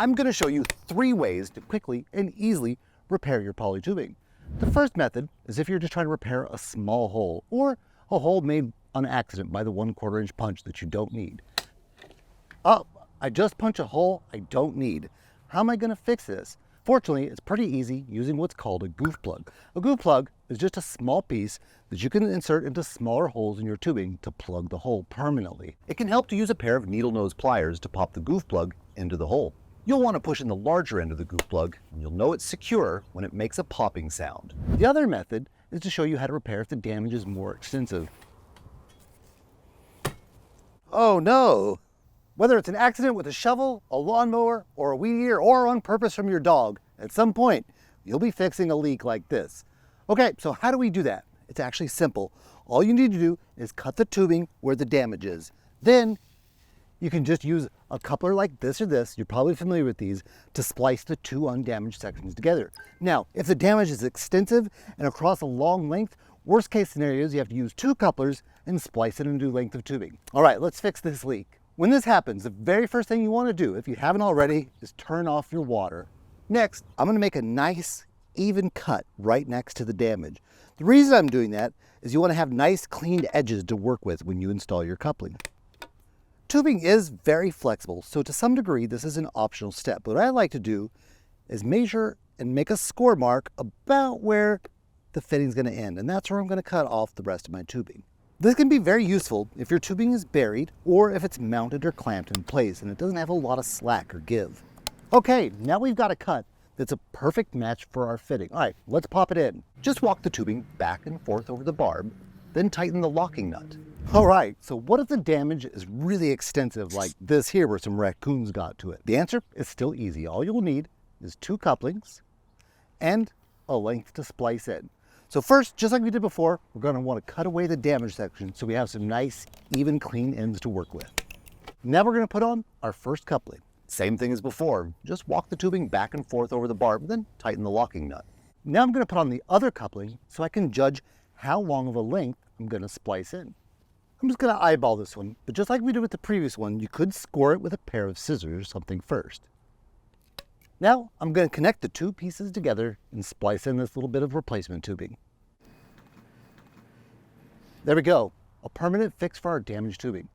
I'm going to show you 3 ways to quickly and easily repair your poly tubing. The first method is if you're just trying to repair a small hole or a hole made on accident by the 1/4 inch punch that you don't need. Oh, I just punched a hole I don't need. How am I going to fix this? Fortunately, it's pretty easy using what's called a goof plug. A goof plug is just a small piece that you can insert into smaller holes in your tubing to plug the hole permanently. It can help to use a pair of needle nose pliers to pop the goof plug into the hole. You'll want to push in the larger end of the goof plug, and you'll know it's secure when it makes a popping sound. The other method is to show you how to repair if the damage is more extensive. Oh no! Whether it's an accident with a shovel, a lawnmower, or a weed eater, or on purpose from your dog, at some point, you'll be fixing a leak like this. Okay, so how do we do that? It's actually simple. All you need to do is cut the tubing where the damage is. Then, you can just use a coupler like this or this, you're probably familiar with these, to splice the 2 undamaged sections together. Now, if the damage is extensive and across a long length, worst case scenario is you have to use 2 couplers and splice it into a length of tubing. All right, let's fix this leak. When this happens, the very first thing you want to do, if you haven't already, is turn off your water. Next, I'm going to make a nice, even cut right next to the damage. The reason I'm doing that is you want to have nice, clean edges to work with when you install your coupling. Tubing is very flexible, so to some degree, this is an optional step. What I like to do is measure and make a score mark about where the fitting is going to end, and that's where I'm going to cut off the rest of my tubing. This can be very useful if your tubing is buried or if it's mounted or clamped in place and it doesn't have a lot of slack or give. Okay, now we've got a cut that's a perfect match for our fitting. All right, let's pop it in. Just walk the tubing back and forth over the barb, then tighten the locking nut. All right, so what if the damage is really extensive like this here where some raccoons got to it? The answer is still easy. All you'll need is 2 couplings and a length to splice in. So first, just like we did before, we're going to want to cut away the damaged section so we have some nice, even, clean ends to work with. Now we're going to put on our first coupling. Same thing as before, just walk the tubing back and forth over the barb, then tighten the locking nut. Now I'm going to put on the other coupling so I can judge how long of a length I'm going to splice in. I'm just going to eyeball this one, but just like we did with the previous one, you could score it with a pair of scissors or something first. Now I'm going to connect the 2 pieces together and splice in this little bit of replacement tubing. There we go, a permanent fix for our damaged tubing.